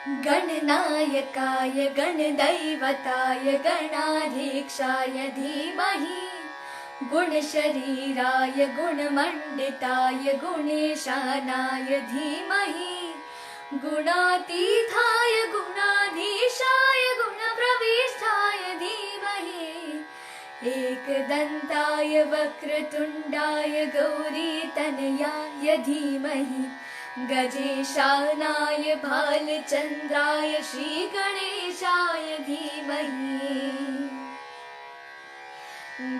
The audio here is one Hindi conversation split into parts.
गणनायकाय गणदैवताय गणाधीक्षाय धीमहि गुणशरीराय गुणमण्डिताय गुणेशानाय धीमहि गुणातीताय गुणाधीशाय गुणप्रविष्टाय धीमहि एकदन्ताय वक्रतुण्डाय गौरीतनयाय धीमहि गजेशानाय भालचन्द्राय श्रीगणेशाय धीमहि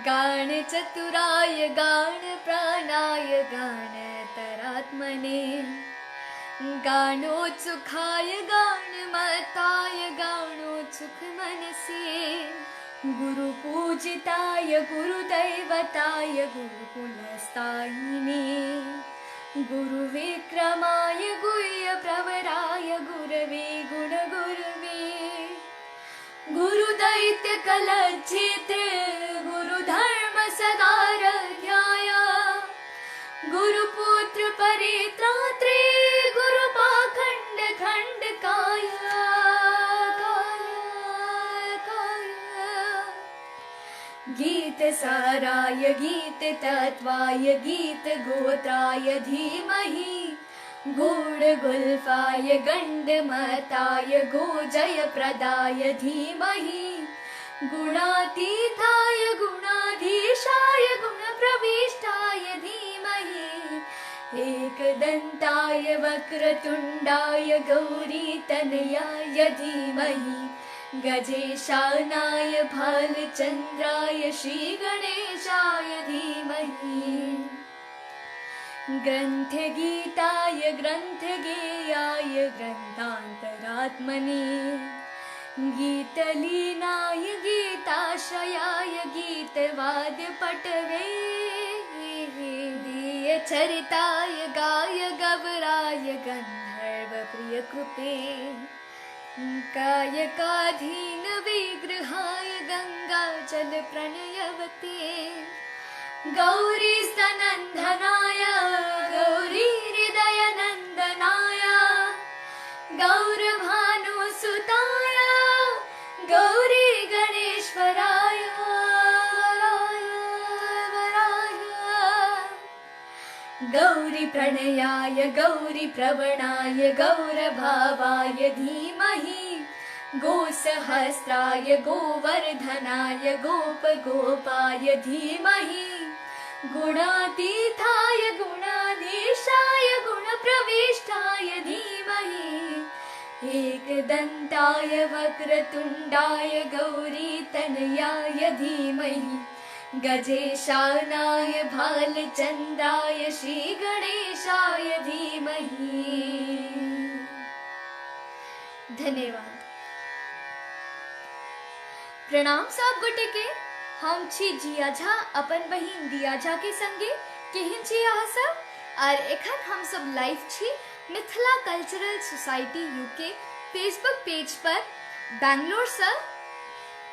गानचतुराय गानप्राणाय गानतरात्मने गानोत्सुकाय गानमताय गानोत्सुकमनसे गुरुपूजिताय गुरुदैवताय गुरुकुलस्थायिने गुरुविक्रमाय गुह्यप्रवराय गुरवे गुणगुरवे गुरुदैत्यकलज्जिते गुरुधर्म सदाराध्याय गुरुपुत्र परित्रात्रे गुरुपाखण्ड खण्डकाय गीतसाराय गीततत्त्वाय गीतगोत्राय धीमहि गूढगुल्फाय गण्डमताय गोजयप्रदाय धीमहि गुणातीताय गुणाधीशाय गुणप्रविष्टाय धीमहि एकदन्ताय वक्रतुण्डाय गौरीतनयाय धीमहि गजेशानाय भालचन्द्राय श्रीगणेशाय धीमहि ग्रन्थगीताय ग्रन्थगेयाय ग्रन्थान्तरात्मने गीतलीनाय गीताश्रयाय गीतवाद्यपटवे चरिताय गाय गवराय गन्धर्वप्रियकृते कायकाधीन विग्रहाय गङ्गाजलप्रणयवते गौरीस्तनन्दनाय गौरीहृदयनन्दनाय गौरभानुसुताय गौरी गणेश्वराय गौरीप्रणयाय गौरीप्रवणाय गौरभावाय धीमहि गोसहस्राय गोवर्धनाय गोपगोपाय धीमहि गुणातीताय गुणाधीशाय गुणप्रविष्टाय धीमहि एकदन्ताय वक्रतुण्डाय गौरीतनयाय धीमहि गजेशानाय भालचन्द्राय श्रीगणेशाय धीमहि। धन्यवाद। प्रणाम सब गोटे के। हम छी जिया झा अपन बहिन दिया झा के संगे केहन छी अहाँ सब। और एखन हम सब लाइव छी Mithila cultural society UK Facebook page पर बैंगलोर से।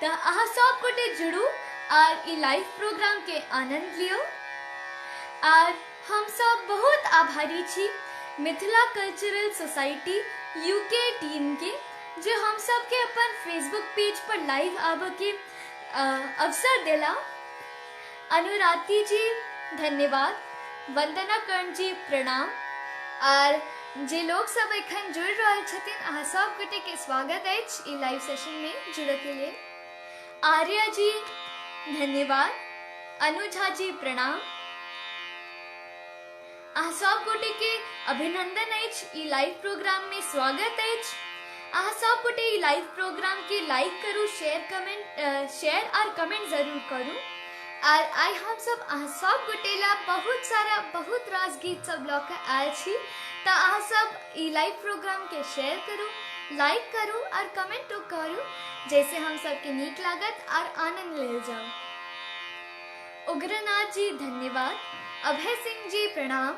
तो अहाँ सब गोटे जुड़ू और ई लाइव प्रोग्राम के आनंद लियो। और हम सब बहुत आभारी छी Mithila cultural society UK team के, जो हम सब के अपन फेसबुक पेज पर लाइव आबे के अवसर देला। अनुराती जी धन्यवाद, वंदना कर्ण जी प्रणाम। और जे लोग सब एखन जुड़ रहल छथिन अहाँ सब गोटे के स्वागत अछि ई लाइव सेशन में जुड़े के लिए। आर्या जी धन्यवाद, अनुजा जी प्रणाम। अहाँ सब गोटे के अभिनंदन अछि ई लाइव प्रोग्राम में स्वागत अछि। अहाँ सब गोटे ई लाइव प्रोग्राम के लाइक करू, शेयर और कमेंट जरूर करू। और आई हम सब अहाँ सब गोटे ला बहुत रास गीत सब लऽ के आयल छी। तो अहाँ सब ई लाइव प्रोग्राम के शेयर करू, लाइक करू और कमेंट करू, जैसे हम सब के नीक लागत और आनंद ले जाओ। उग्रनाथ जी धन्यवाद, अभय सिंह जी प्रणाम,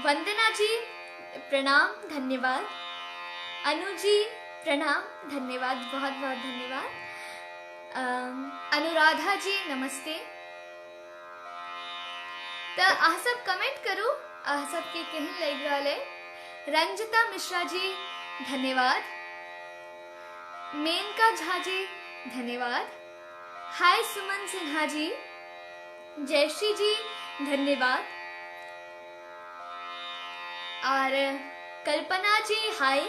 वंदना जी प्रणाम धन्यवाद, अनु जी प्रणाम धन्यवाद, बहुत बहुत धन्यवाद। अनुराधा जी नमस्ते। तो अहाँ सब कमेंट करू, अहाँ सब के केहन लग रहा है। रंजिता मिश्रा जी धन्यवाद। मेनका झा जी धन्यवाद। हाय सुमन सिन्हा जी, जयश्री जी धन्यवाद। और कल्पना जी हाय।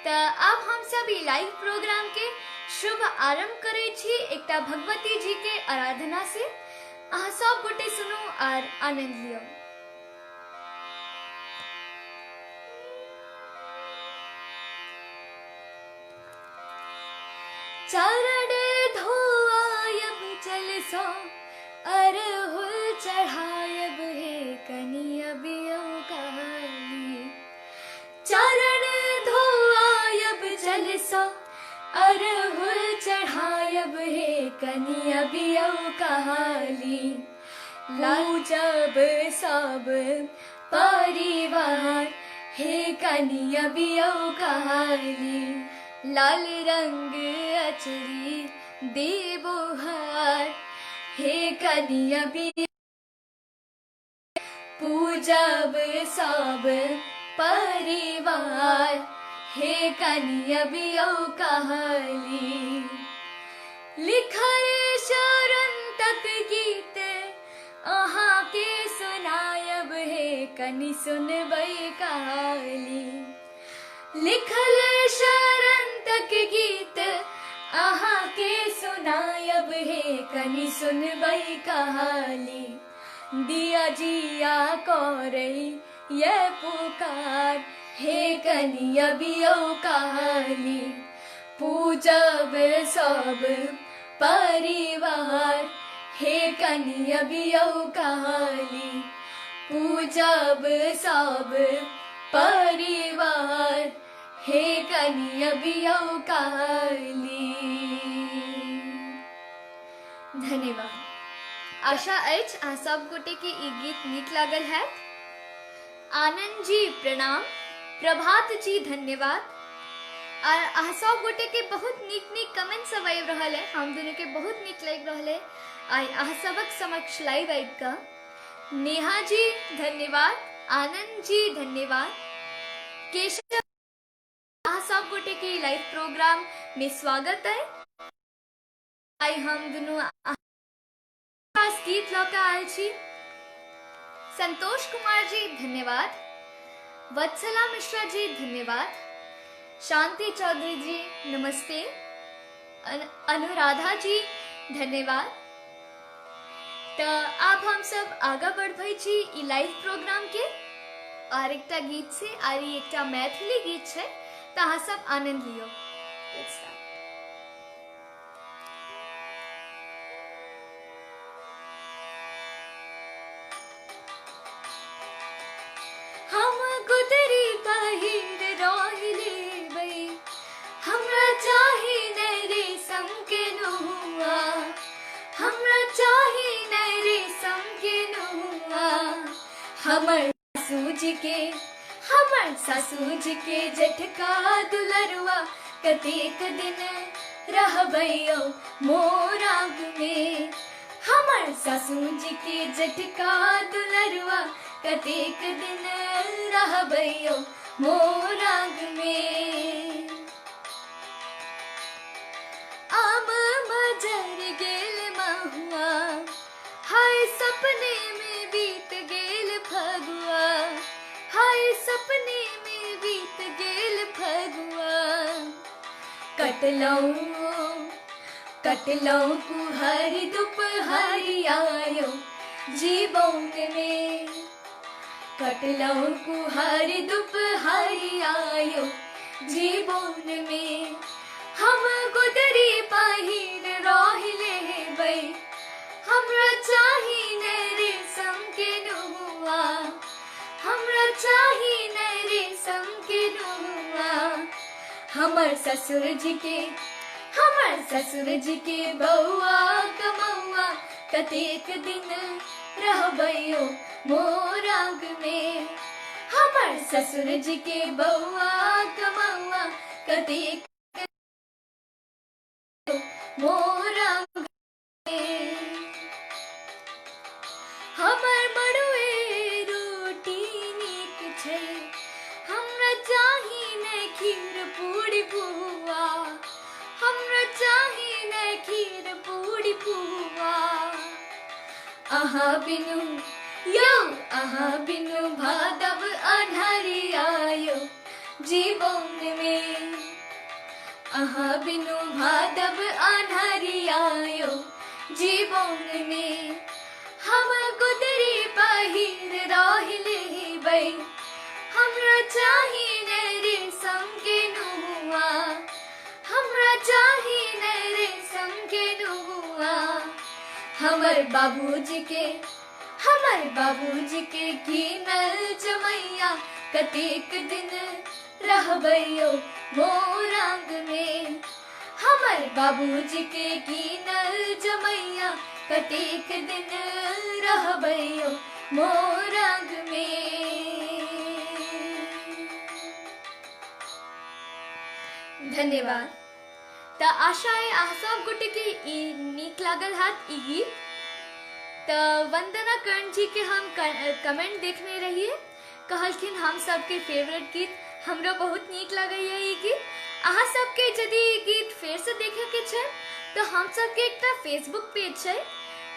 तो अब हम सब लाइव प्रोग्राम के शुभ आरंभ करे छी एकटा भगवती जी के आराधना से। अहाँ सब गोटे सुनू और आनंद लियो। चरण धोआयब चल सो अरहुल चढ़ायब हे कनिया बियो काली। चरण धोआयब चल सो अरहुल चढ़ायब हे कनिया बियो काली। लाऊ जब सब परिवार हे कनिया बियो काली। लाल रंग अचरी देवो हार हे कनिया बियो। पूजब सब परिवार हे कनिया बियो काली। लिखल शरण तक गीत अहाँ के सुनायब हे कनि सुनबै काली। लिखल शरण तक गीत अहाँ के सुनायब हे कनि सुनबै काली। दिया जिया करे ये पुकार हे कनिया बियो काली। पूजब सब परिवार हे कनिया बियो काली। पूजब सब परिवार हे कनिया बियो काली। धन्यवाद। आशा अछि अहाँ सब गोटे के ई गीत नीक लागल है। आनंद जी प्रणाम। प्रभात जी धन्यवाद। और अहाँ सब गोटे के बहुत नीक कमेंट सब आबि रहल है। हम दोनों के बहुत नीक लग रहल है। आई अहाँ सबक समक्ष लाइव आबि कऽ। नेहा जी धन्यवाद। आनंद जी धन्यवाद। केशव अहाँ सब गोटे के लाइव प्रोग्राम में स्वागत है। आई हम दोनों गीत लऽ कऽ आयल छी। संतोष कुमार जी धन्यवाद। वत्सला मिश्रा जी धन्यवाद। शांति चौधरी जी नमस्ते। अनुराधा जी धन्यवाद। तो अब हम सब आगा बढ़बै छी ई लाइव प्रोग्राम के और एकटा गीत से। और एकटा मैथिली गीत छै, तो अहाँ सब आनंद लियो। हम गुदरी पहिर रहिलेबै, हमरा चाही नै रेशम के नहुआ। हमरा चाही नै रेशम के नहुआ। हमर सासूज के जठका दुलरुआ कतेक दिन रहबै मोर आग में। हमर सासूज के जठका दुलरुआ कतेक दिन रहबै मोर आग में। आम मजर गेल महुआ, हाय सपने में बीत गेल फगुआ। हाय सपने में बीत गेल फगुआ। कटलौं कुहर दुपहरी आयो जीवन में। कटलौं कुहर दुपहरी आयो जीवन में। हम गुदरी पहिर रहिलेबै, हमरा चाही नै रेशम के नहुआ। हमरा चाही नै रेशम के नहुआ। हमर ससुर जी के बौआ कमौआ कतेक दिन रहबै मोर आग में। हमर ससुर जी के बौआ कमौआ कतेक मोर आग में। हमर मड़ुए रोटी नीक छै, हमरा चाही नै आहा बिनु यो आहा बिनु भादव अन्हारी आयो जीवन में, आहा बिनु भादव अन्हारी आयो जीवन में। हम गुदरी बाहिर राहिले बै, हमरा चाही रे संगे नुआ, हमरा चाही रे संगे नुआ। हमर बाबूजी के कीनल जमैया कतेक दिन रहबैयो मोर आंग में। हमर बाबूजी के कीनल जमैया कतेक दिन रहबैयो मोर आंग में। धन्यवाद। त आशा है अहाँ सब गोटे के ई नीक लागल हाथ ई गीत। त वंदना कर्ण जी के हम कमेंट देखने रहिए, कहलखिन हम सबके फेवरेट गीत, हमरो बहुत नीक लगैया ई गीत। अहाँ सबके यदि ई गीत फेर से देखे के छै तो हम सबके एक फेसबुक पेज है,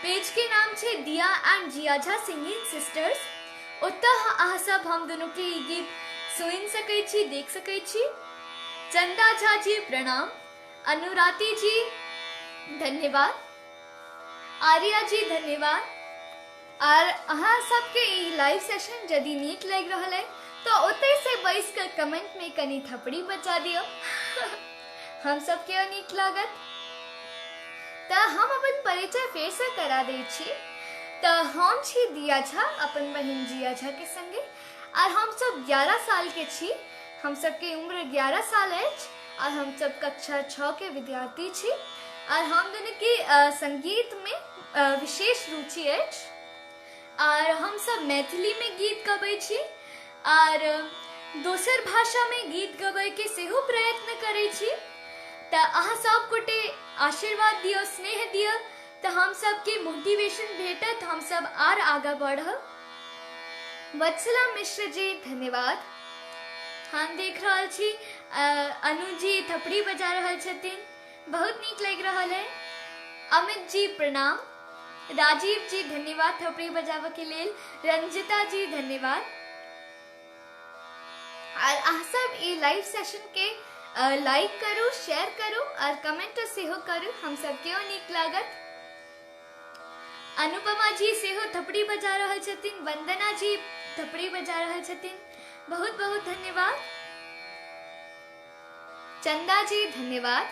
पेज के नाम छै दिया and Jiya Jha singing sisters. ओतः अहाँ सब हम दोनों के ई गीत सुन सकै छी, देख सकै छी। चंदा झा जी प्रणाम, अनुराती जी धन्यवाद, आर्या जी धन्यवाद। और अहाँ सबके ई लाइव सेशन यदि नीक लग रहा है तो ओते से बैस कर कमेंट में कनी थपड़ी बचा दियो हम सबके नीक लागत। त हम अपन परिचय फेर से करा दै छी। त हम छी दिया झा अपन बहन जिया झा के संगे, और हम सब 11 साल के छी। हम सबके उम्र 11 साल अछि और हम सब कक्षा 6 के विद्यार्थी छी। और हम दोनों की संगीत में विशेष रुचि अछि और हम सब मैथिली में गीत गबै छी और दोसर भाषा में गीत गबै के सेहो प्रयत्न करै छी। त अहाँ सब गोटे आशीर्वाद दियो, स्नेह दियो, त हम सब के मोटिवेशन भेटत, हम सब आर आगा बढ़ब। वत्सला मिश्र जी धन्यवाद। हम देख रहल छी अनु जी थपड़ी बजा रहल छथिन, बहुत नीक लग रहल है। अमित जी प्रणाम, राजीव जी धन्यवाद थपड़ी बजावे के लेल, रंजिता जी धन्यवाद। और अहाँ सब ई लाइव सेशन के लाइक करू, शेयर करू और कमेंट सेहो करू, हम सबके नीक लागत। अनुपमा जी सेहो थपड़ी बजा रहल छथिन, वंदना जी थपड़ी बजा रहल छथिन, बहुत बहुत धन्यवाद। चंदा जी धन्यवाद,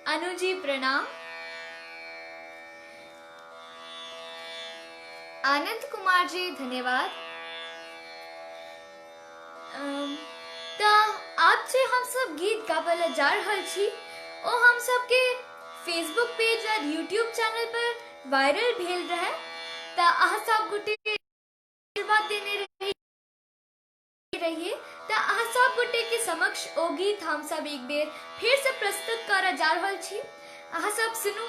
अनु जी प्रणाम, आनंद कुमार जी धन्यवाद। तो आप जे हम सब गीत गाबल जा रहल छी ओ हम सब के फेसबुक पेज और यूट्यूब चैनल पर वायरल भेल रहे। तो अहाँ सब गोटे आशीर्वाद देने रहिए। तो अहाँ सब गोटे के समक्ष ओ गीत हम सब एक बेर फिर से प्रस्तुत कर जा रहल छी, अहाँ सब सुनू।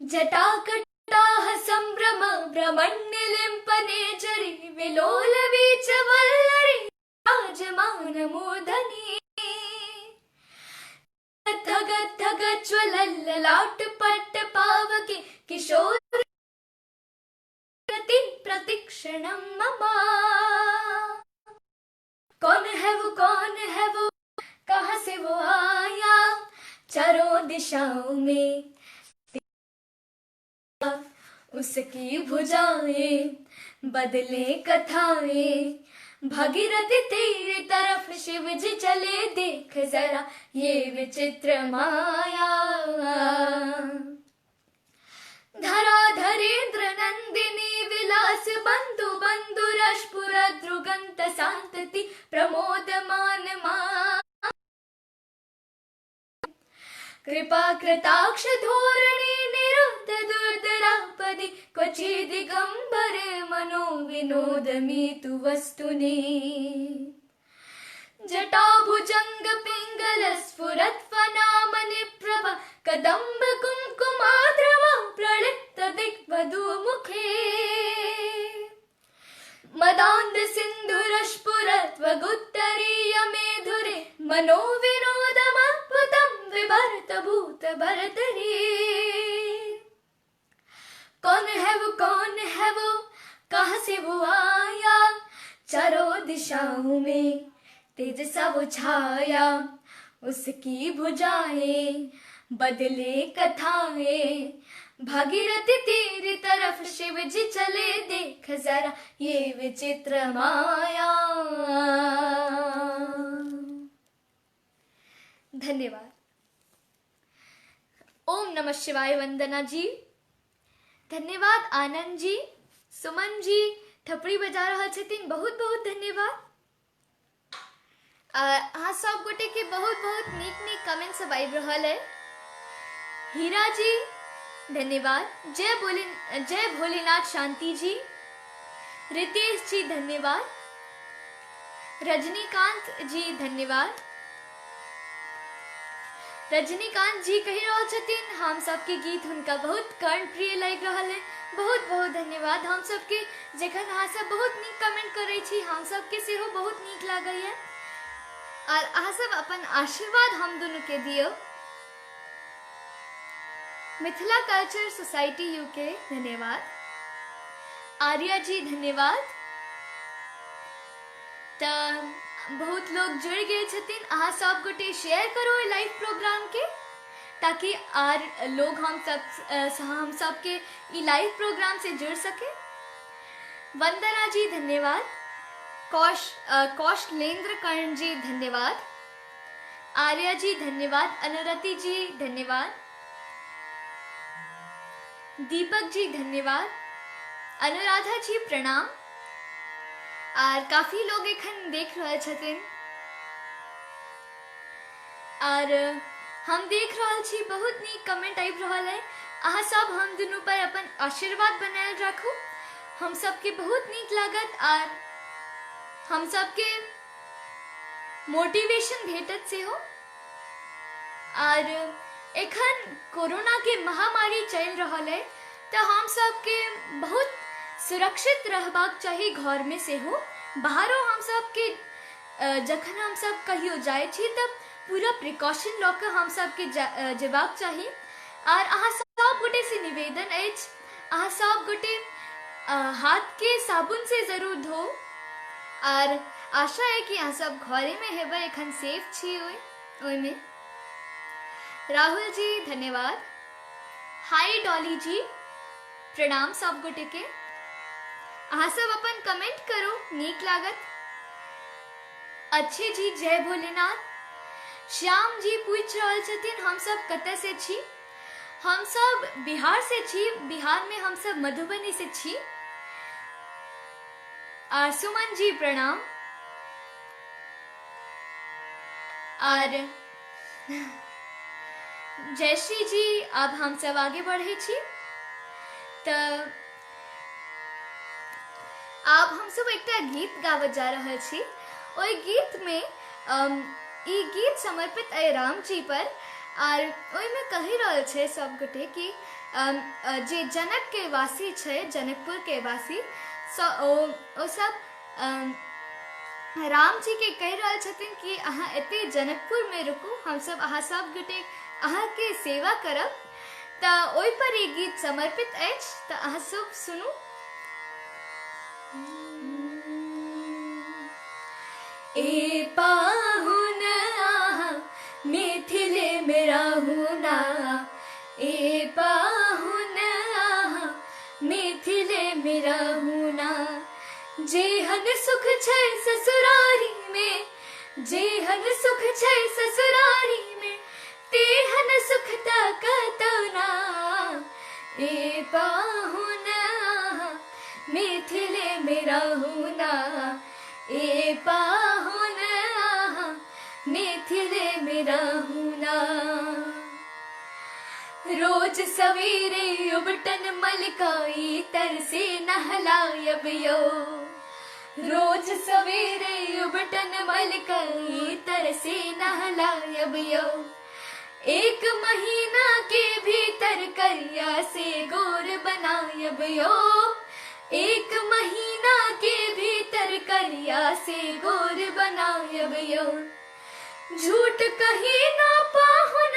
जटाकटाः संभ्रम ब्रह्मण्यलिम्पने जरि विलोलवीच वल्लरी राजमान मूर्धनि धग धग ज्वलल्ललाट पट्ट पावके किशोर प्रति प्रतिक्षणम मम। कौन है वो कहाँ से वो आया, चारों दिशाओं में उसकी भुजाएं बदले कथाएं। भागीरथी तेरी तरफ शिव जी चले, देख जरा ये विचित्र माया। धरा धरेन्द्र नंदिनी विलास बंधु बंधु रशपुर द्रुगंत सांतति प्रमोदमान मा। कृपा कृताक्ष धोरणी निरुद्ध दुर्धरापदि क्वचि दिगंबर मनो विनोदमी तु वस्तुनि। जटा भुजंग पिंगल स्फुरत फनामनि प्रभा कदंब कुंकुमाद्रवा प्रलिप्त दिग्वधू मुखे। मदान्ध सिंधु रशपुरत्वगुत्तरीय भरत भूत भरत रे। कौन है वो, कौन है वो, कहाँ से वो आया, चारों दिशाओं में तेज सा वो छाया, उसकी भुजाएं बदले कथाएं, भागीरथ तेरी तरफ शिव जी चले, देख जरा ये विचित्र माया। धन्यवाद। ओम नमः शिवाय वंदना जी, धन्यवाद। आनंद जी, सुमन जी थपड़ी बजा रहा छथिन, बहुत बहुत धन्यवाद। अहाँ सब गोटे के बहुत बहुत नीक कमेंट सब आबि रहल है। हीरा जी धन्यवाद। जय भोलेनाथ शांति जी, रितेश जी धन्यवाद। रजनीकांत जी धन्यवाद। रजनीकांत जी कहि रहल छथिन हम सबके गीत हुनका बहुत कर्ण प्रिय लागि रहल है, बहुत बहुत धन्यवाद। हम सबके जखन अहाँ सब बहुत नीक कमेंट करै छी, हम सबके सेहो बहुत नीक लागैए, और अहाँ सब अपन आशीर्वाद हम दुनू के दियो। मिथिला कल्चर सोसाइटी यूके धन्यवाद। आर्या जी धन्यवाद। बहुत लोग जुड़ गए छथिन, अहाँ सब गोटे शेयर करो लाइव प्रोग्राम के, ताकि आर लोग हम सब के ई लाइव प्रोग्राम से जुड़ सके। वंदना जी धन्यवाद। कौशलेंद्र कर्ण जी धन्यवाद। आर्या जी धन्यवाद। अनुरति जी धन्यवाद। दीपक जी धन्यवाद। अनुराधा जी प्रणाम। और काफी लोग एखन देख रहे छथिन, और हम देख रहल छी बहुत नीक कमेंट आबि रहल है। अहाँ सब हम दुनू पर अपन आशीर्वाद बनायल राखू, हम सबके बहुत नीक लागत, और हम सबके मोटिवेशन भेटत से हो। और एखन कोरोना के महामारी चल रहल है, तो हम सबके बहुत सुरक्षित रहबाक चाहिए, घर में से हो बाहरों हम सब के जखन हम सब कहियो जाए छी तब पूरा प्रिकॉशन लऽ के हम सब के जेबाक चाहिए। और अहाँ सब गोटे से निवेदन अछि, अहाँ सब गोटे हाथ के साबुन से जरूर धो, और आशा है कि अहाँ सब घरे में हेबै, एखन सेफ छी ओइ में। राहुल जी धन्यवाद। हाय डॉली जी प्रणाम सब गोटे के। अहाँ सब अपन कमेंट करो, नीक लागत। अच्छे जी जय भोलेनाथ। श्याम जी पूछ रहल छथिन हम सब कतऽ से छी। हम सब बिहार से छी, बिहार में हम सब मधुबनी से छी। और सुमन जी प्रणाम। और जयश्री जी अब हम सब आगे बढ़े छी, तो अब हम सब एक गीत गावत जा रहे छी। ओइ गीत में ई गीत समर्पित है राम जी पर, और ओइ में कहि रहल छे सब गोटे कि जे जनक के वासी छे, जनकपुर के वासी ओ सब राम जी के कहि रहल छथिन कि अहाँ एते जनकपुर में रुकू, हम सब अहाँ सब गोटे अहाँ के सेवा करब। तो ओइ पर ई गीत समर्पित अछि, तो अहाँ सब सुनू। ए पाहुन मिथिले में रहुना, ए पाहुन मिथिले में रहुना, जेहन सुख छै ससुरारी में, जेहन सुख छै ससुरारी में, तेहन सुख कतौ ना। ए पाहुन मिथिले में रहुना, ए पाहुन मिथिले में रहुना। रोज सवेरे उबटन मलकाई तरसे नहलायब यो, रोज सवेरे उबटन मलकाई तरसे नहलायब यो। एक महीना के भीतर करिया से गोर बनायब यो, एक महीना के भीतर करिया से गोर बनायब यो। झूठ कही ना पाहुन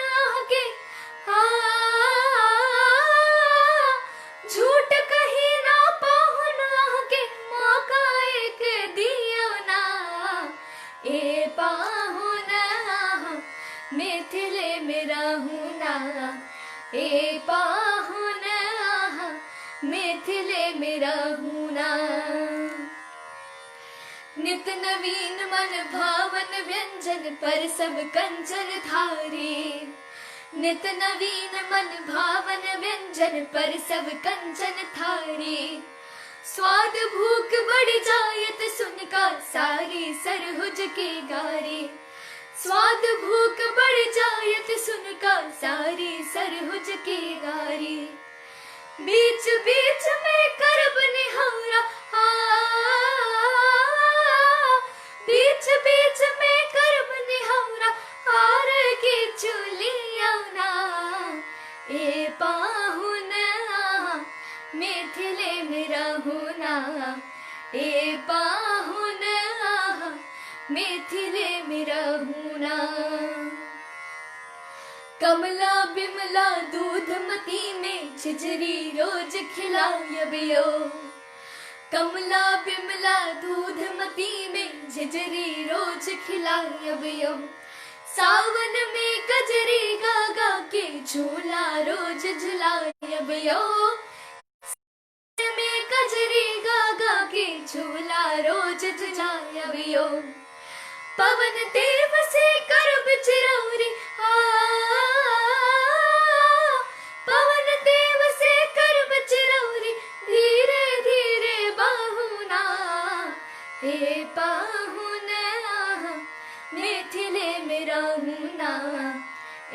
ना, ए पाहुन आहा मिथिले में रहूं ना। नित नवीन मन भावन व्यंजन पर सब कंचन थारे, नित नवीन मन भावन व्यंजन पर सब कंचन थारे। स्वाद भूख बढ़ जायत सुनकर सारी सरहुज के गारे, स्वाद भूख बढ़ जायत सुनकर सारी सरहुज के गारे। बीच बीच में करब निहारा, बीच बीच में करब निहारा हार के चुलिया ना, ए पाहुन आहा मिथिले में रहूं ना, ए पाहुन आहा मिथिले में रहूं ना। कमला बिमला दूधमती में झिझरी रोज खिलायब यो, कमला बिमला दूधमती में झिझरी रोज खिलायब यो। सावन में कजरी गा गा के झूला रोज झुलायब यो, में कजरी गा गा के झूला रोज झुलायब यो। पवन देव से करब चिरौरी, पवन देव से करब चिरौरी धीरे धीरे बाहुना, हे पाहुन आहा मिथिले में रहूं ना,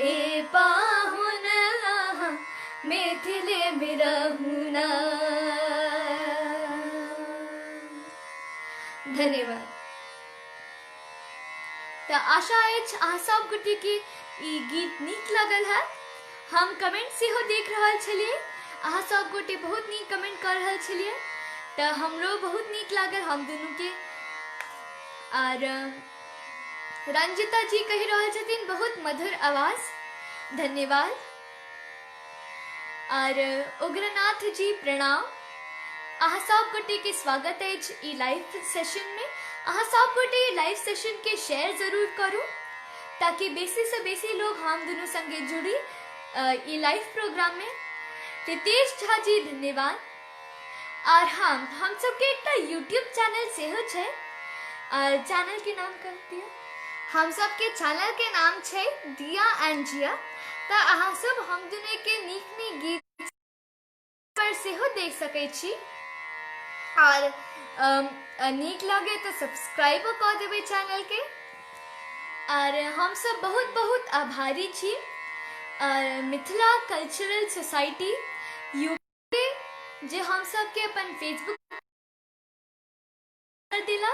ए पाहुन आहा मिथिले में रहूं ना। धन्यवाद। तो आशा अछि अहाँ सब गोटे के ई गीत नीक लगल है। हम कमेंट से हो देख रहल छलिए, अहाँ सब गोटे बहुत नीक कमेंट कर रहल छलिए, तो हमरो बहुत नीक लागल हम दोनों के। और रंजिता जी कही रहल छथिन बहुत मधुर आवाज, धन्यवाद। और उग्रनाथ जी प्रणाम। अहाँ सब गोटे के स्वागत अछि ई लाइव सेशन में। अहाँ सब गोटे लाइव सेशन के शेयर जरूर करू ताकि बेसी से बेसी लोग हम दोनों संगे जुड़ी ई लाइव प्रोग्राम में। रितेश झा जी धन्यवाद। और हम सबके एक यूट्यूब चैनल से हो छे, चैनल के नाम कर दिया, हम सबके चैनल के नाम छे दिया एंड जिया। तो अहाँ सब हम दोनों के नीक नीक गीत पर से हो देख सकै छी। और नीक लगे तो सब्सक्राइब कर देवे चैनल के। और हम सब बहुत बहुत आभारी छी मिथिला कल्चरल सोसाइटी यूके जे हम सब के अपन फेसबुक कर दिला।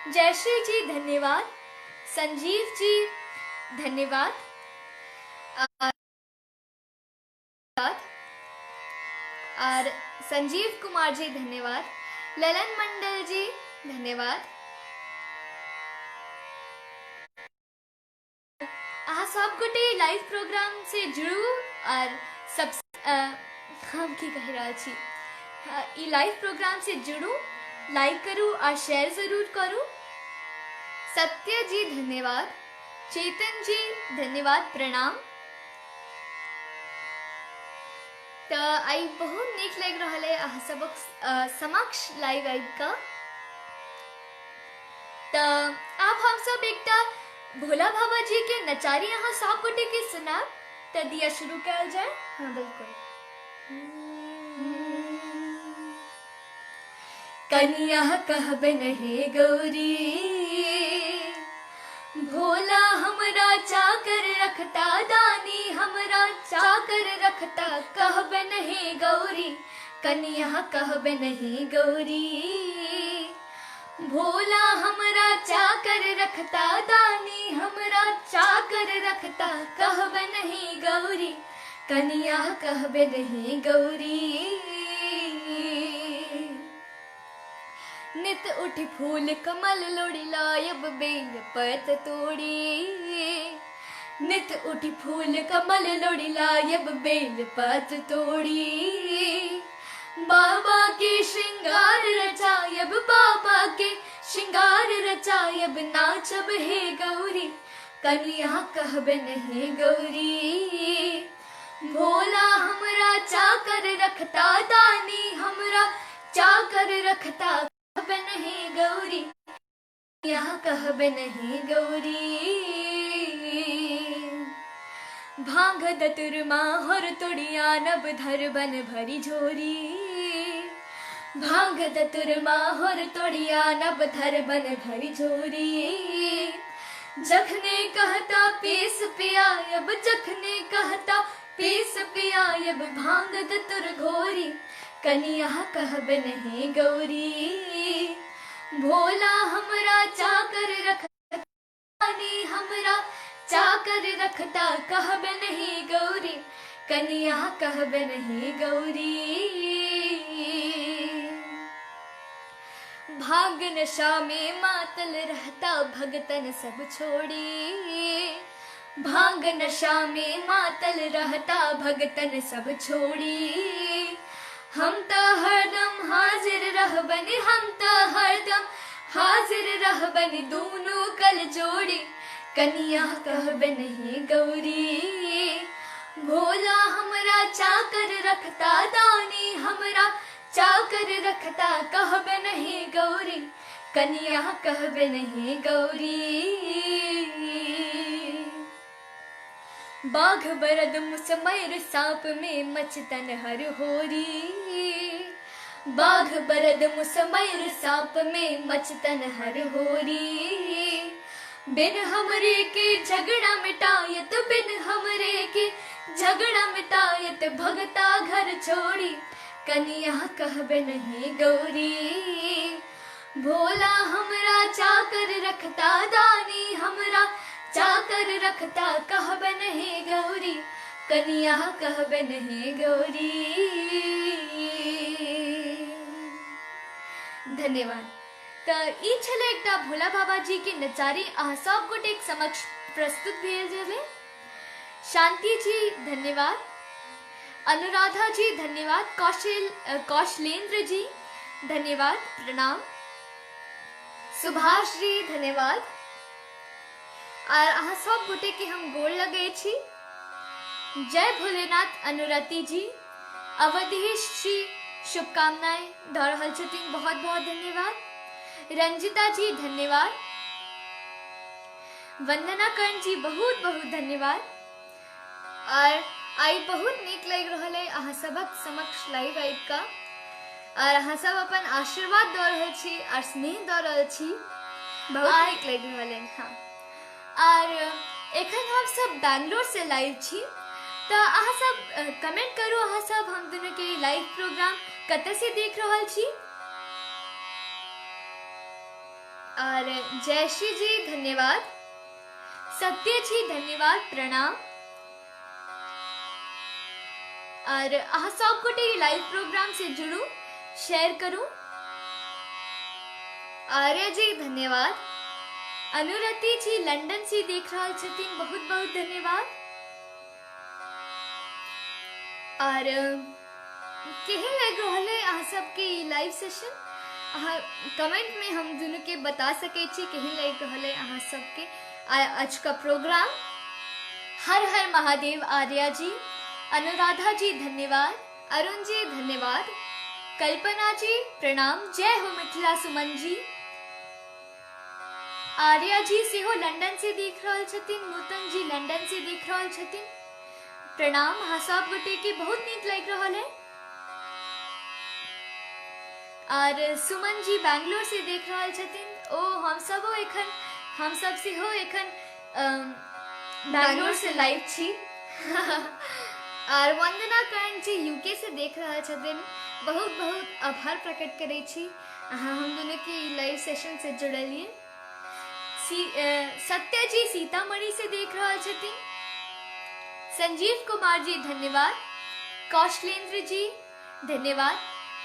जयश्री जी धन्यवाद, संजीव जी धन्यवाद, और संजीव कुमार जी धन्यवाद, ललन मंडल जी धन्यवाद। अहाँ सब गोटे लाइव प्रोग्राम से जुड़ू और सब हम की कह रहा छी ई लाइव प्रोग्राम से जुड़ू, लाइक करू और शेयर जरूर करू। सत्य जी धन्यवाद, चेतन जी धन्यवाद, प्रणाम। तो आई बहुत नीक लग रहा है अहाँ सबक समक्ष लाइव आइब का। तो आप हम सब एकटा भोला बाबा जी के नचारी अहाँ सब गोटे के सुनाब। तो दिया शुरू कल जाए। हाँ बिल्कुल। कनिया कहब नहीं गौरी, भोला हमरा चाकर रखता, दानी हमरा चाकर रखता, कहब नहीं गौरी, कनिया कहब नहीं गौरी। भोला हमरा चाकर रखता, दानी हमरा चाकर रखता, कहब नहीं गौरी, कनिया कहब नहीं गौरी। नित उठी फूल कमल लोड़ी लायब बेल पत तोड़ी, नित उठी फूल कमल लोड़ी लायब बेल पत तोड़ी। बाबा के श्रृंगार रचायब, बाबा के श्रृंगार रचायब, नाचब हे गौरी, कनिया कहब नहीं गौरी। रखता दानी हमरा चाकर रखता कहबे नहीं गौरी यहाँ कहबे नहीं गौरी भांग दतुर माहौर तोड़िया नब धर बन भरी झोरी भांग दतुर माहौर तोड़िया नब धर बन भरी झोरी जखने कहता पीस पिया अब जखने कहता पीस पिया अब भांग दतुर घोरी कनिया कहबे नहीं गौरी भोला हमरा चाकर रखता हमरा चाकर रखता कहबे नहीं गौरी कनिया कहबे नहीं गौरी भाग नशा में मातल रहता भगतन सब छोड़ी भाग नशा में मातल रहता भगतन सब छोड़ी हम तो हरदम हाजिर रहबनी हम तो हरदम हाजिर रहबनी दोनों कल जोड़ी कनिया कहबे नहीं गौरी भोला हमरा चाकर रखता दानी हमरा चाकर रखता कहबे नहीं गौरी कनिया कहबे नहीं गौरी बाघ बरद मुसमैर सांप में मचतन हर होरी बाघ बरद मुसमैर सांप में मचतन हर होरी बिन हमरे के झगड़ा मिटायत बिन हमरे के झगड़ा मिटायत भगता घर छोड़ी कनिया कहबे नहीं गौरी भोला हमरा चाकर रखता दानी हमरा चाकर रखता कहबे नहीं गौरी कनिया कहबे नहीं गौरी धन्यवाद। तो ई छले एकटा भोला बाबा जी के नचारी अहाँ सब गोटे एक समक्ष प्रस्तुत भेल जेबे। शांति जी धन्यवाद, अनुराधा जी धन्यवाद, कौशलेंद्र जी धन्यवाद, प्रणाम, सुभाष जी धन्यवाद। और अहाँ सब गोटे के हम गोड़ लगे छी। जय भोलेनाथ। अनुरति जी, अवधेश जी शुभकामनाएं दऽ रहल छथिन, बहुत बहुत धन्यवाद। रंजिता जी धन्यवाद, वंदना कर्ण जी बहुत बहुत धन्यवाद। और आई बहुत नीक लग रहल है अहाँ सबक समक्ष लाइव आबि का, और अहाँ सब अपन आशीर्वाद दऽ रहल छी और स्नेह दऽ रहल छी, बहुत नीक लग रहल है। हाँ, और एखन हम सब बैंगलोर से लाइव छी, तो अहाँ सब कमेंट करू अहाँ सब हम दोनों के लाइव प्रोग्राम कतऽ से देख रहल छी। और जयश्री जी धन्यवाद, सत्य जी धन्यवाद, प्रणाम। और अहाँ सब गोटे लाइव प्रोग्राम से जुड़ू, शेयर करू। आर्य जी धन्यवाद, अनुरति जी लंदन से देख रहल छथिन, बहुत बहुत धन्यवाद। और केहन लग रहल है अहाँ सबके लाइव सेशन, अहाँ कमेंट में हम दोनों के बता सके छी केहन लग रहल है अहाँ सबके आज का प्रोग्राम। हर हर महादेव। आर्या जी, अनुराधा जी धन्यवाद, अरुण जी धन्यवाद, कल्पना जी प्रणाम, जय हो मिथिला। सुमन जी, आर्या जी से हो लंदन से देख रहल छथिन, नूतन जी लंदन से देख रहल छथिन, प्रणाम। हाँ सब गोटे के बहुत नीक लग रहल है। और सुमन जी बैंगलोर से देख रहल छथिन। ओ हम सब से हो एखन बैंगलोर से लाइव छी। और वंदना कर्ण जी यूके से देख रहा छथिन, बहुत बहुत आभार प्रकट करे छी अहाँ हम दोनों के लाइव सेशन से जुड़लिए। सत्य जी सीतामढ़ी से देख रहा छथिन, संजीव कुमार जी धन्यवाद, कौशलेंद्र जी धन्यवाद।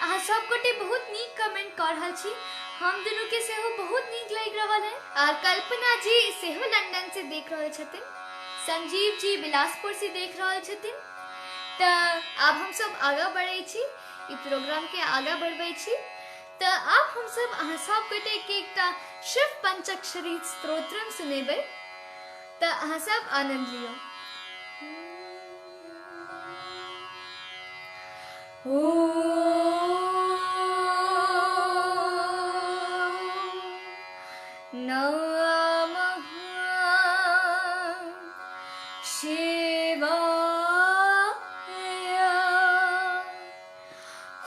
अहाँ सब गोटे बहुत नीक कमेंट कर रहल छी, हम दोनों के सेहो बहुत नीक लग रहल है। और कल्पना जी सेहो लंदन से देख रहल छथिन, संजीव जी बिलासपुर से देख रहल छथिन। तो अब हम सब आगे बढ़े छी, ई प्रोग्राम के आगे बढ़बे छी। तो अब हम सब अहाँ सब गोटे के एकटा शिव पंचाक्षरी स्तोत्रम सुनेबे, तो अहाँ सब आनंद लियो। नमः शिवाय।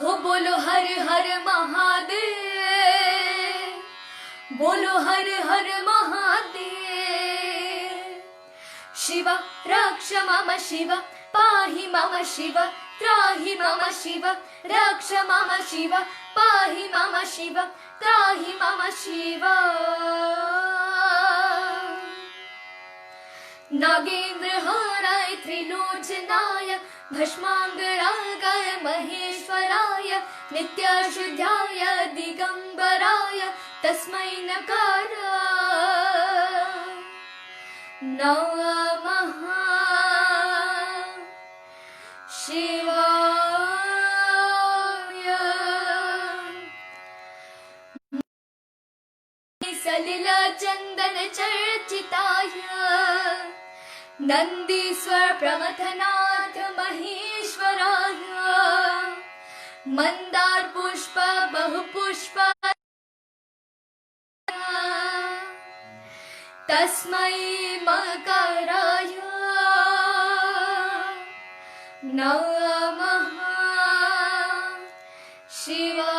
हो बोलो हर हर महादेव, बोलो हर हर महादेव। शिव रक्ष मम शिव, पाहि मम शिव, त्राहि मम शिव, रक्ष मम शिव, पाहि मम शिव, त्राहि मम शिव। नागेन्द्रहाराय त्रिलोचनाय, भस्मांगरागाय महेश्वराय, नित्याशुद्धाय दिगंबराय, तस्मै नकाराय नमः शिवाय। सलिला चंदन चर्चिताय, नंदीश्वर प्रमथनाथ महेश्वराय, मंदार पुष्प बहुपुष्प तस्मै मकराय नमः शिवाय।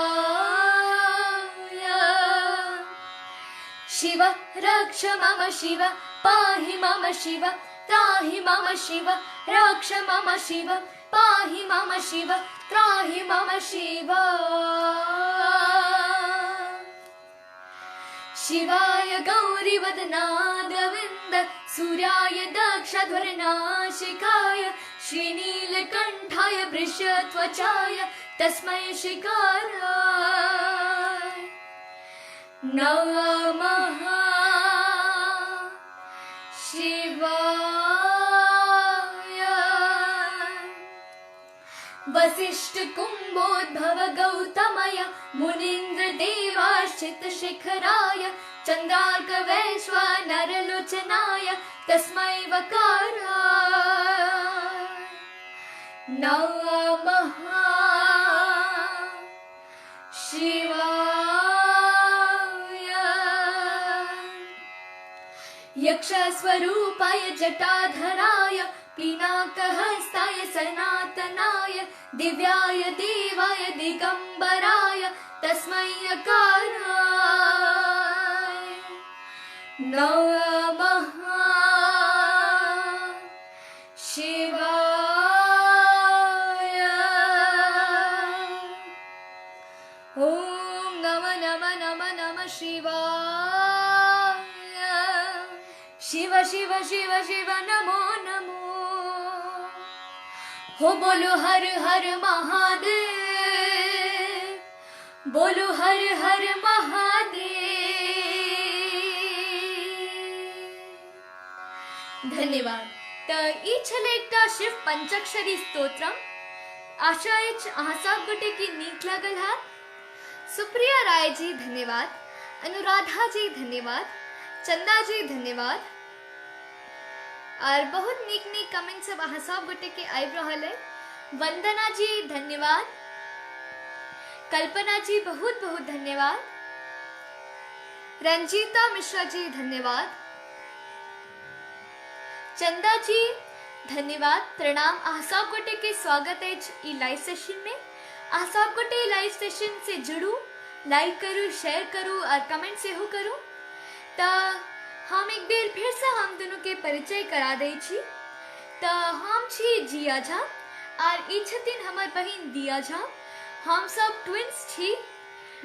शिव रक्ष मम शिव, पाहि मम शिव, त्राहि मम शिव, रक्ष मम शिव, पाहि मम शिव, त्राहि मम शिव। शिवाय गौरीवदनादविन्द, सूर्याय दक्षध्वरनाशिकाय, श्रीनीलकण्ठाय वृषत्वचाय, तस्मै शिकाराय नमः शिवाय। वसिष्ठ कुम्भोद्भव गौतमय, मुनीन्द्र देवाश्चित शिखराय, चन्द्रार्क वैश्वानरलोचनाय, तस्मै वकाराय नमः शिवाय। यक्षस्वरूपाय जटाधराय, पिनाकहस्ताय सनातनाय, दिव्याय देवाय दिगंबराय, तस्मै यकाराय नमः शिवाय। ओम नमः नमः नमः नमः शिवाय। शिव शिव शिव शिव नमो नमो। हो बोलो हर हर महादेव, बोलो हर हर महादेव। धन्यवाद। तो ई छले एकटा शिव पंचाक्षरी स्तोत्रम। आशा अछि अहाँ सब गोटे की नीक लागल है। सुप्रिया राय जी धन्यवाद, अनुराधा जी धन्यवाद, चंदा जी धन्यवाद, और बहुत नीक नीक कमेंट सब अहाँ सब गोटे के आबि रहल है। वंदना जी धन्यवाद, कल्पना जी बहुत बहुत धन्यवाद, रंजीता मिश्रा जी धन्यवाद, चंदा जी धन्यवाद, प्रणाम। अहाँ सब गोटे के स्वागत है ई लाइव सेशन में। अहाँ सब गोटे लाइव सेशन से जुड़ू, लाइक करू, शेयर करू और कमेंट से हो करू। तो हम एक बेर फिर से हम दोनों के परिचय करा दै छी। तो हम छी जिया झा और ई छथिन हमर बहिन दिया झा। हम सब ट्विन्स छी,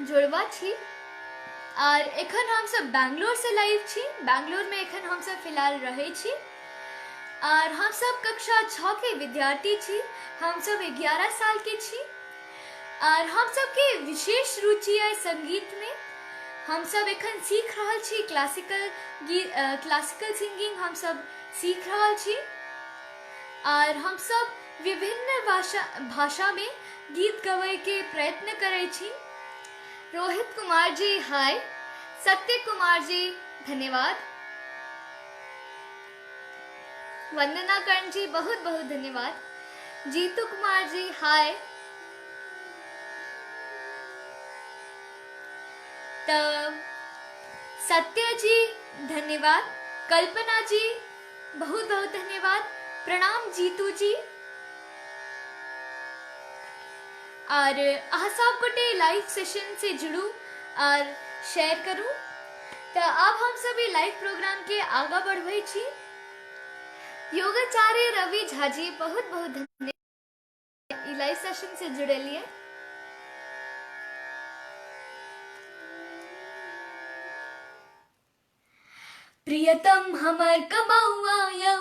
जुड़वा छी। और एखन हम सब बैंगलोर से लाइव छी। बैंगलोर में एखन हम सब फिलहाल रहे छी और हम सब कक्षा 6 के विद्यार्थी छी। हम सब 11 साल के छी और हम सब के विशेष रुचि है संगीत में। हम सब एखन सीख रहल छी क्लासिकल सिंगिंग हम सब सीख रहल छी और हम सब विभिन्न भाषा में गीत गवाए के प्रयत्न करे छी। रोहित कुमार जी हाय, सत्य कुमार जी धन्यवाद, वंदना कर्ण जी बहुत बहुत धन्यवाद, जीतू कुमार जी हाय, तो सत्य जी धन्यवाद, कल्पना जी बहुत बहुत धन्यवाद, प्रणाम जीतू जी। और अहाँ सब गोटे लाइव सेशन से जुड़ू और शेयर करूँ। तो अब हम सभी लाइव प्रोग्राम के आगा बढ़े छी। योगाचार्य रवि झा जी बहुत बहुत धन्यवाद लाइव सेशन से जुड़े लिए। प्रियतम हमर कमाउआयो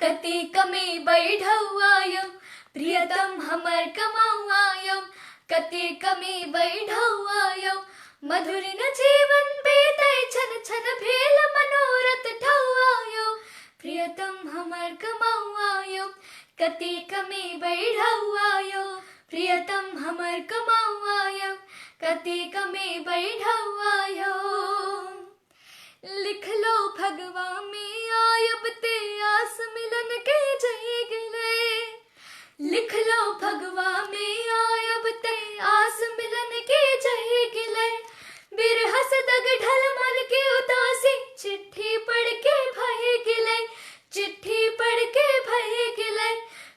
कते कमे बैठौआयो, प्रियतम हमर कमाउआयो कते कमे बैठौआयो, मधुर न जीवन बीतै छन छन भेल मनोरथ ठौआयो, प्रियतम हमर कमाउआयो कते कमे बैठौआयो, प्रियतम हमर कमाउआयो कते कमे बैठौआयो। लिख लो भगवा में आयब ते आस मिलन के जय गिले, लिख लो भगवा में आयब ते आस मिलन के जय गिले, बिरहस दग ढल मन के उदासी चिट्ठी पढ़ के भय गिले, चिट्ठी पढ़ के भय गिले,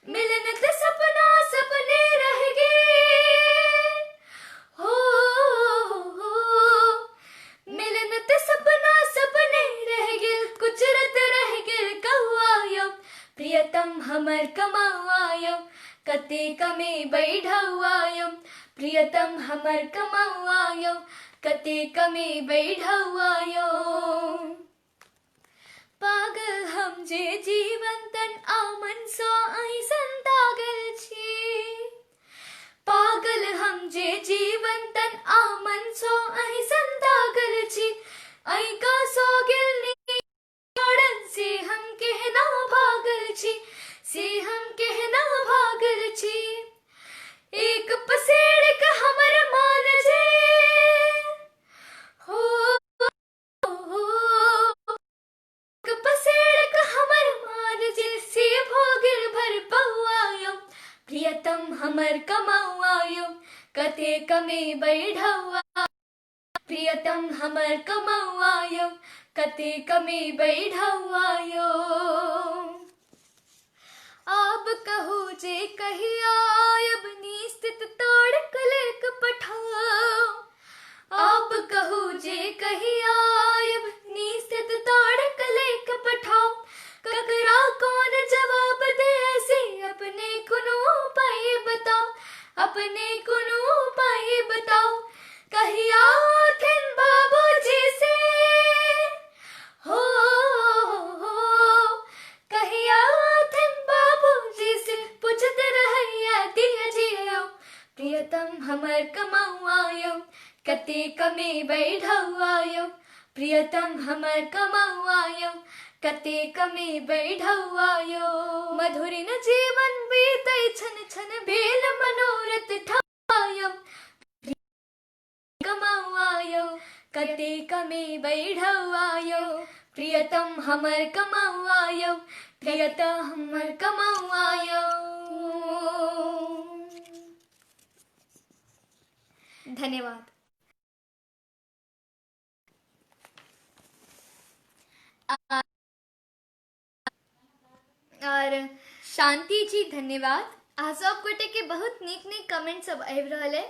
मिलन ते सपना सपने रह गए हो, मिलन ते सपना सपने रह गिल, कुछ रत रह गिल कहुआयो, प्रियतम हमर कमाउआयो कते कमे बैठौआयो, प्रियतम हमर कमाउआयो कते कमे बैठौआयो। पागल हम जे जीवन तन आमन सो अहि संतागल छी, पागल हम जे जीवन तन आमन सो अहि संतागल छी, अहि का सो गिलनी छोड़न से हम कहना भागल छी, से हम कहना भागल छी, एक पसेड़ का हमर मान जे हो, एक पसेड़ का हमर मान जे से भोगिल भर पहुआयो, प्रियतम हमर कमाउआयो कते कमे बैठौआ, प्रियतम हमर कमाउआयो कते कमे बैठौआयो। आप कहो जे कहिया आयब निस्थित तोड़ कलेक पठाओ, आप कहो जे कहिया आयब निस्थित तोड़ कलेक पठाओ, ककरा कौन जवाब दे ऐसे अपने कुनो उपाय बताओ, अपने कुनो उपाय बताओ, कहिया थिन बाबूजी से हो, कहिया थिन बाबूजी से पूछत रहैया दिया जियो, प्रियतम हमर कमाउआयो कते कमे बैठौआयो, प्रियतम हमर कमाउआयो कते कमे बैठौआयो, मधुर न जीवन बीतै छन छन भेल मनोरथ ठौआयो, कमाउआयो कते कमे बैठौआयो, प्रियतम हमर कमाउआयो प्रियतम हमर कमाउआयो। धन्यवाद। और शांति जी धन्यवाद। अहाँ सब गोटे के बहुत नीक नीक कमेंट सब आबि रहल है।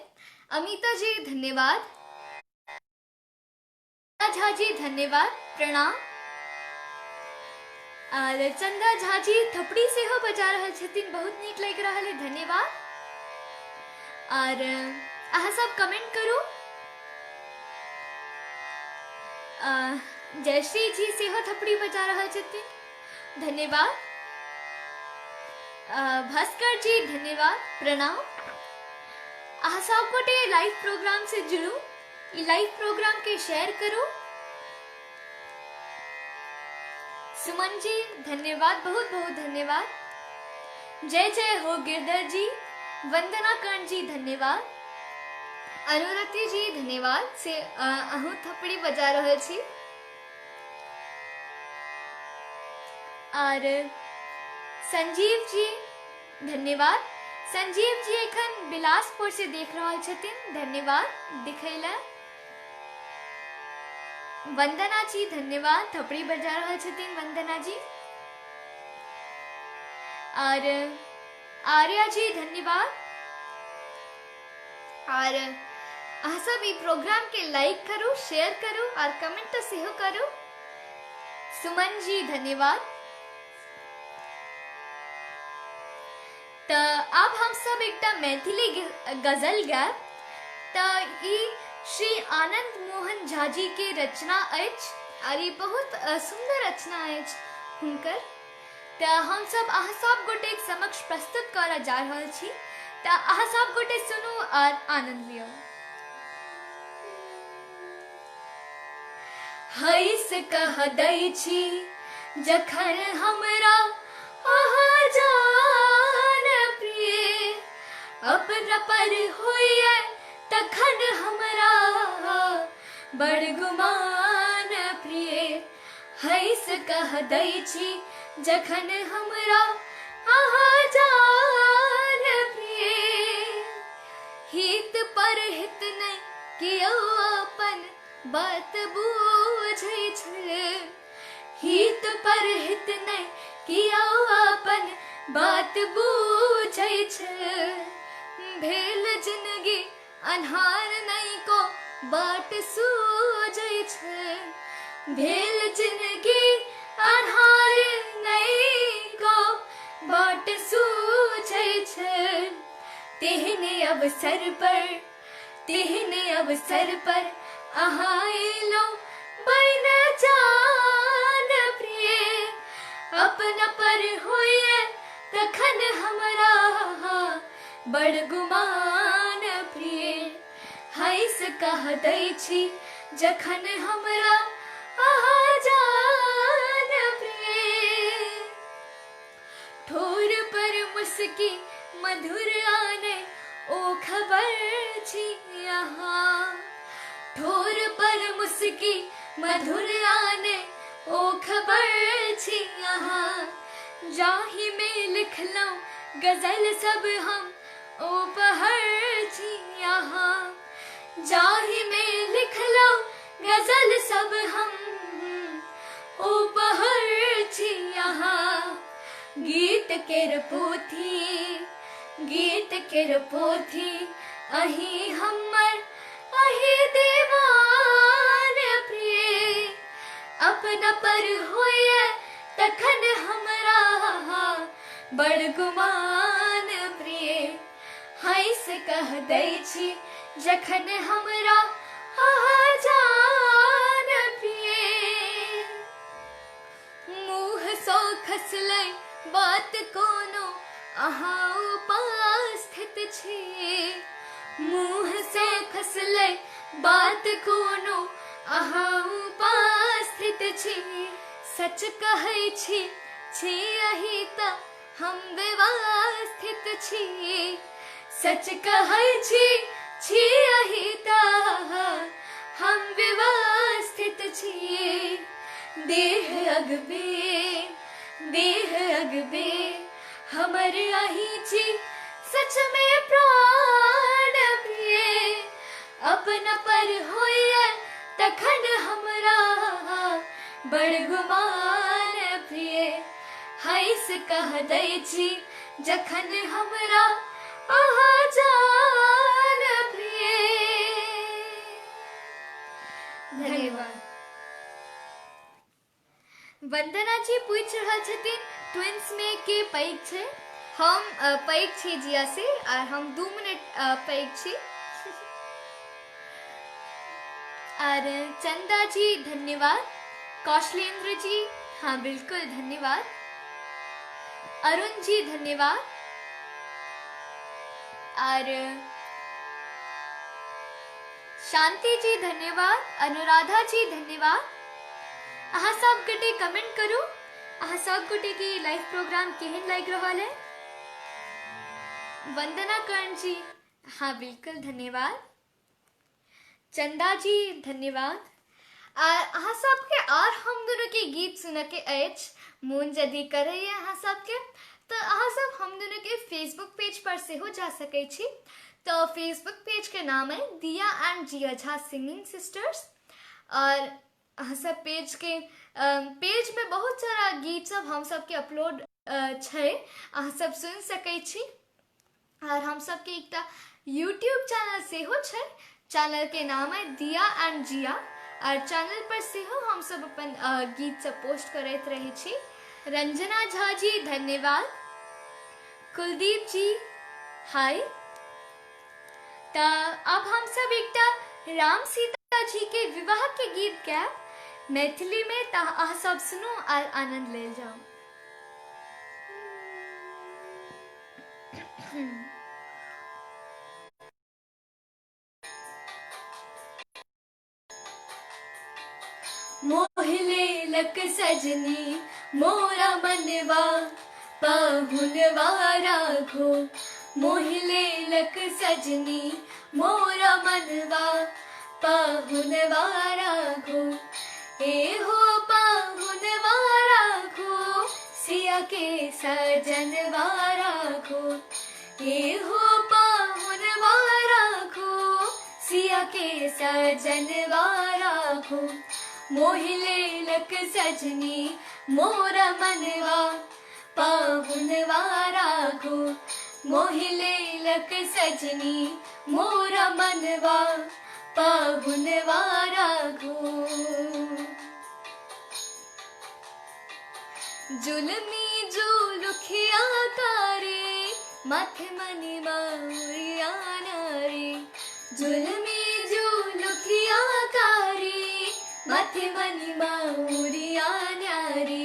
अमिता जी धन्यवाद, झा जी धन्यवाद, प्रणाम। और चंदा झा जी थपड़ी से हो बजा रहल छथिन, बहुत नीक लग रहल है, धन्यवाद। और अहाँ सब कमेंट करू। जयश्री जी से हो थपड़ी बजा रहल छथिन, धन्यवाद। भास्कर जी धन्यवाद, प्रणाम। अहाँ सब गोटे लाइव प्रोग्राम से जुड़ू, ई लाइव प्रोग्राम के शेयर करू। सुमन जी धन्यवाद, बहुत बहुत धन्यवाद। जय जय हो गिरधर जी, वंदना कर्ण जी धन्यवाद, अनुरति जी धन्यवाद से अहू थपड़ी बजा रहल छी। और संजीव जी धन्यवाद। संजीव जी एखन बिलासपुर से देख रहल छथिन, धन्यवाद दिखैला। वंदना जी धन्यवाद, थपड़ी बजा रहल छथिन वंदना जी। और आर्या जी धन्यवाद। और अहाँ सब ई प्रोग्राम के लाइक करू, शेयर करू और कमेंट तो सेहो करू। सुमन जी धन्यवाद। तो अब हम सब एकटा मैथिली गजल गायब। तो ई श्री आनंद मोहन झा जी के रचना अछि और ई बहुत सुंदर रचना अछि हुनकर। तो हम सब अहाँ सब गोटे के समक्ष प्रस्तुत करऽ जा रहल छी। तो अहाँ सब गोटे सुनू और आनंद लियौ। हईस कह दै छी जखन हमरा अहाँ जान प्रिय, अपना पर होइए तखन हमरा बड़ गुमान प्रिय। हईस कह दै छी जखन हमरा अहाँ जान प्रिय, हित पर हित नहीं कियो अपन बात बूझै छै, हित पर हित नहीं कियो अपन बात बूझै छै। भेल जिंदगी अन्हार नहीं को बाट सूझै छै, भेल जिंदगी अन्हार नहीं को बाट सूझै छै। तेहने अवसर पर अहाँ एलो बन जान प्रिय, अपना पर होइए तखन हमरा बड़ गुमान प्रिय। हईस कह दै छी जखन हमरा अहाँ जान प्रिय, ठोर पर मुस्की मधुर आने ओ खबर छी यहाँ, ठोर पर मुस्की मधुर आने ओ खबर छी यहाँ। जाहि में लिखलौं गजल सब हम ओ पहर छी यहाँ, जाहि में लिखलौं गजल सब हम ओ पहर छी यहाँ। गीत केर पोथी अही हमर अही दीवान प्रिय, अपना पर होइए तखन हमरा बड़ गुमान प्रिय। हईस कह दै छी जखन हमरा अहाँ जान प्रिय, मुँह सो खसलै बात कोनो अहाँ उपस्थित छी, मुँह से खसलै बात कोनो अहाँ उपस्थित छी। सच कहै छी अही त हम व्यवस्थित छी, सच कहै छी अही त हम व्यवस्थित छी। देह अगबे हमर अही छी सच में प्राण प्रिय, अपना पर होइए तखन हमरा बड़ गुमान प्रिय। हईस कह दै छी जखन हमरा अहाँ जान प्रिय। धन्यवाद। वंदना जी पूछ रहल छथिन ट्विंस में के पैघ छै। हम पैघ छी जिया से और हम 2 मिनट पैघ छी। और चंदा जी धन्यवाद। कौशलेंद्र जी हाँ बिल्कुल धन्यवाद। अरुण जी धन्यवाद। और शांति जी धन्यवाद। अनुराधा जी धन्यवाद। अहाँ सब गोटे कमेंट करू अहाँ सब गोटे के लाइव प्रोग्राम केहन लग रहा है। वंदना कर्ण जी हाँ बिल्कुल धन्यवाद। चंदा जी धन्यवाद। अहाँ सबके और हम दोनों के गीत सुन के मोन यदि करे अहाँ सबके तो अहाँ सब हम दोनों के फेसबुक पेज पर से हो जा सके छी। तो फेसबुक पेज के नाम है Diya and Jiya Jha singing sisters. और अहाँ सब पेज में बहुत सारा गीत सब हम सबके अपलोड छै, अहाँ सब सुनि सकै छी। और हम सबके एकटा यूट्यूब चैनल सेहो छै, चैनल के नाम है दिया एंड जिया, और चैनल पर सेहो हम सब अपन गीत सब पोस्ट करैत रहे छी। रंजना झा जी धन्यवाद, कुलदीप जी हाय। तो अब हम सब एकटा राम सीता जी के विवाह के गीत गायब मैथिली में, तो अहाँ सब सुनू और आनंद ले जाओ। मोहिले लक सजनी मोरा मनवा पाहुनवा राघो, मोहिले लक सजनी मोरा मनवा पाहुनवा राघो, ए हो पाहुनवा राघो सिया के सजनवा राघो, ए हो पाहुनवा राघो सिया के सजनवा राघो, मोहिले लक सजनी मोरा मनवा पाहुनवा राघो, मोहिले लक सजनी मोरा मनवा पाहुनवा राघो। जुलमी जो लुखिया कारे माथे मनी मारिया नारे, जुलमी जो लुखिया कारे माथे मनी मारिया नारे,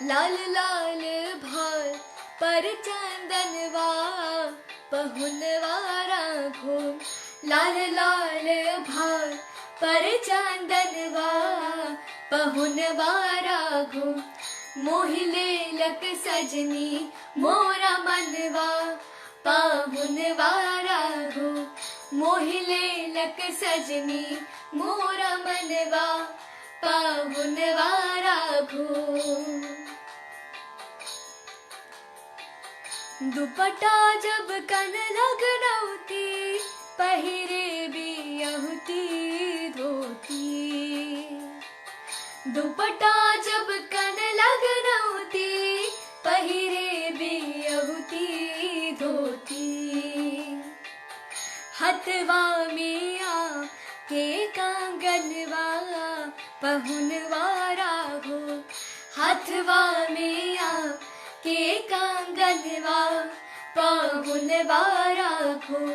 लाल लाल भाल पर चंदनवा पहुनवा राघो, लाल लाल भाल पर चंदनवा पहुनवा राघो, मोहिले लक सजनी मोरा मनवा पाहुनवा राघो, मोहिले लक सजनी मोरा मनवा पाहुनवा राघो। दुपट्टा जब कन लगनौती पहिरे बियहुती धोती, दुपट्टा जब कन लगनौती पहिरे बियहुती धोती, हथवा में आ के कंगनवा पहुनवा राघो, हथवा में आ के कंगनवा पहुनवा राघो,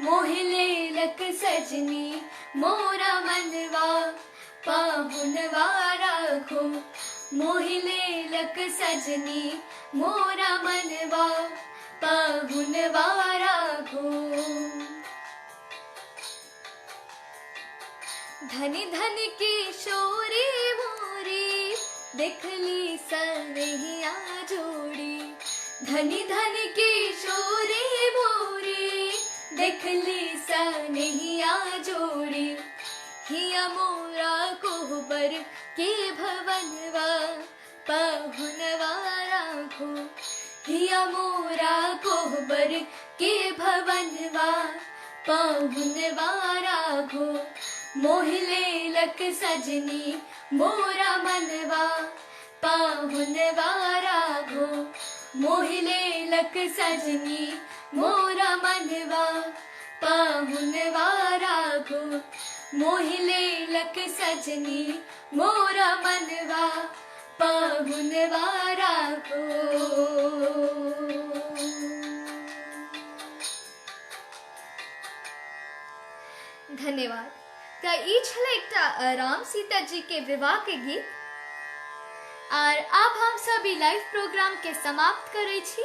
मोहिले लक सजनी मोरा मनवा पाहुनवा राघो, मोहिले लक सजनी मोरा मनवा पाहुनवा राघो। धनी धनी के शोरे मोरे देखली सनहिया जोड़ी, धनी धनी के शोरे मोरे देखली सनहिया जोड़ी, हिया मोरा कोहबर के भवनवा पाहुनवा राघो, हिया मोरा कोहबर के भवनवा पाहुनवा राघो, मोहिले लक सजनी मोरा मनवा पाहुनवा राघो, मोहिले लक सजनी मोरा मनवा पाहुनवा राघो, मोहिले लक सजनी मोरा मनवा पाहुनवा राघो। धन्यवाद। तो ई छले एकटा राम सीता जी के विवाह के गीत, और अब हम सब ई लाइव प्रोग्राम के समाप्त करे छी।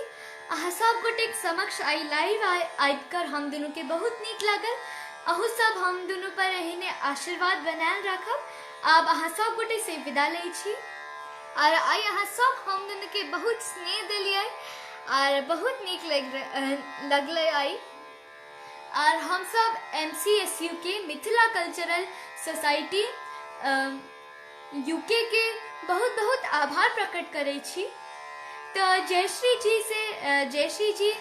अहाँ सब गोटे समक्ष आई लाइव आबिकर हम दुनू के बहुत नीक लागल। अहू सब हम दुनू पर एहने आशीर्वाद बनायल रखब। अब अहाँ सब गोटे से विदा ले छी, और आई अहाँ सब हम दुनू के बहुत स्नेह दिलिए और बहुत नीक लगले आई। और हम सब MCSU के मिथिला कल्चरल सोसाइटी यूके के बहुत बहुत आभार प्रकट करे छी। तो जयश्री जी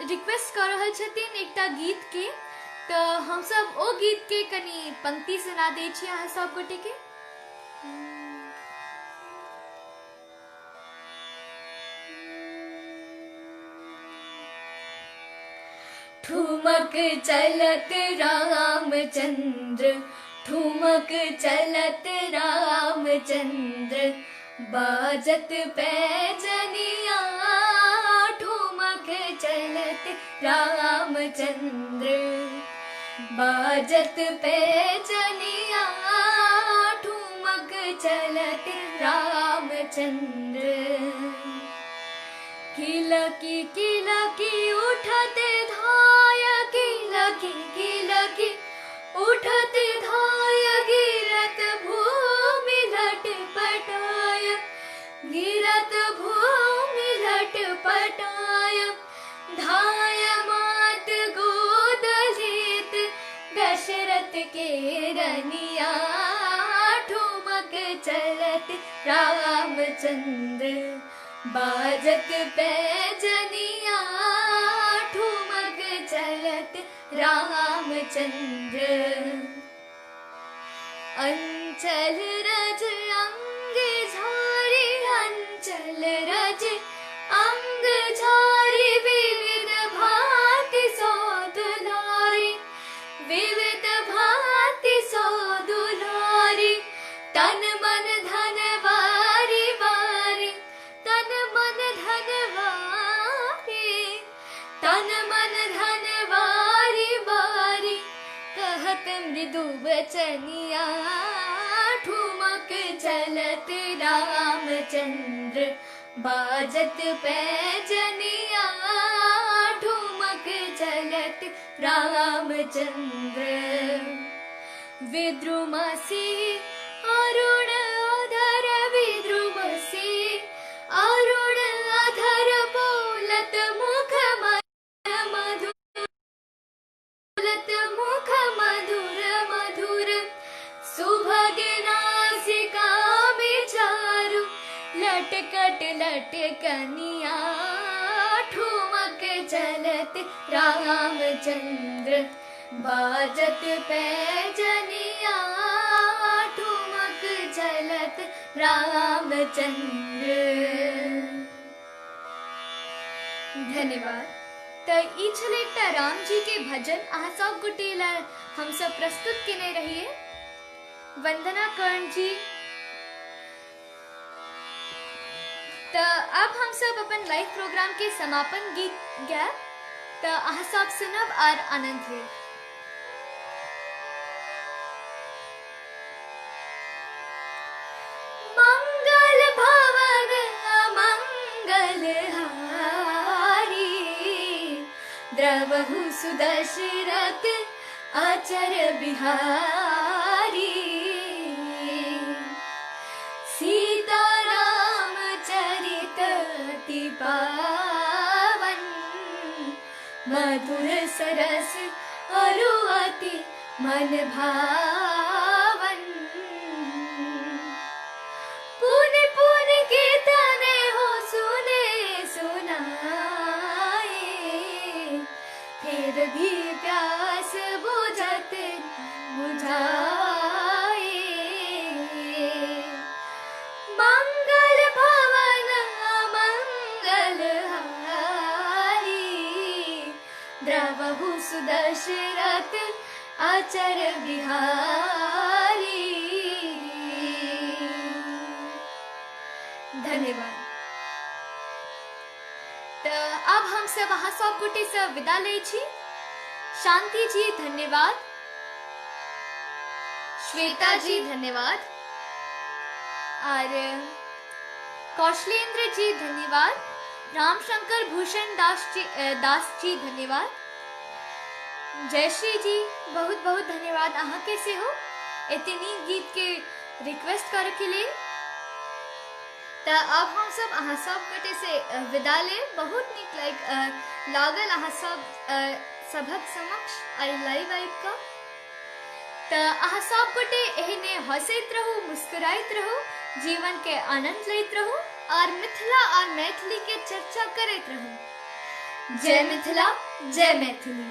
रिक्वेस्ट कर रहल छथिन एकटा गीत के, तो हम सब ओ गीत के कनी पंक्ति सुना दै छी अहाँ सब गोटे के। ठुमक चलत रामचंद्र, ठुमक चलत रामचंद्र, बाजत पैजनिया, ठुमक चलत रामचंद्र, बाजत पैजनिया, ठुमक चलत रामचंद्र। किलकी किलकी उठते धाय, किलकी किलकी उठते धाय, गिरत भूमि लटपटाय, गिरत भूमि लटपटाय, धाय मात गोद लेत दशरथ के रनिया, ठुमक चलत रामचंद्र, बाजत पैजनिया, ठुमक चलत रामचंद्र। अंचल रज अंग झारी, अंचल रज अंग झारी, विविध भांति सो दुलारी, विविध भांति सो दुलारी, तन मन धन वारी वारी, तन मन धन वारी, तन मन धन वारी वारी, कहत मृदु बचनिया, ठुमक चलत रामचंद्र, बाजत पैजनिया, ठुमक चलत रामचंद्र। विद्रुमसी अरुण अधर, विद्रुमसी अरुण अधर, बोलत मुख मधुर, बोलत मुख मधुर मधुर, सुभग नासिका विचारु, लटकट लटकनिया, ठुमक चलत रामचंद्र, बाजत पैजनिया, ठुमक चलत रामचंद्र। धन्यवाद। तो ई छले एकटा राम जी के भजन अहाँ सब गोटे ला हम सब प्रस्तुत केने रहिए। वंदना कर्ण जी। तो अब हम सब अपन लाइव प्रोग्राम के समापन गीत गए, तो अहाँ सब सुनब और आनंद ले। मंगल भवन अमंगल हारी, द्रवहु सुदशरथ अचर बिहारी, सीताराम चरित अति पावन, मधुर सरस अरु अति मन भावन, पुन पुन कीर्तने हो सुने सुनाए, फिर भी प्यास बुझत बुझाए। मंगल भवन अमंगल हारी, द्रवहु सुदशरथ अचर बिहारी। धन्यवाद। तो अब हम सब अहाँ सब गोटे से विदा ले छी। शांति जी धन्यवाद, श्वेता जी धन्यवाद, और कौशलेंद्र जी धन्यवाद, रामशंकर भूषण दास जी धन्यवाद, जयश्री जी बहुत बहुत धन्यवाद अहाँ के से हो इतनी गीत के रिक्वेस्ट करे के लिए। तो अब हम सब अहाँ सब गोटे से विदा ले। बहुत निक लागल अहाँ सब सभक समक्ष आई लाइव आबि कऽ। तो अहाँ सब गोटे एहने हंसैत रहू, मुस्कुराइत रहू, जीवन के आनंद लैत रहू और मिथिला और मैथिली के चर्चा करैत रहू। जय मिथिला, जय मैथिली।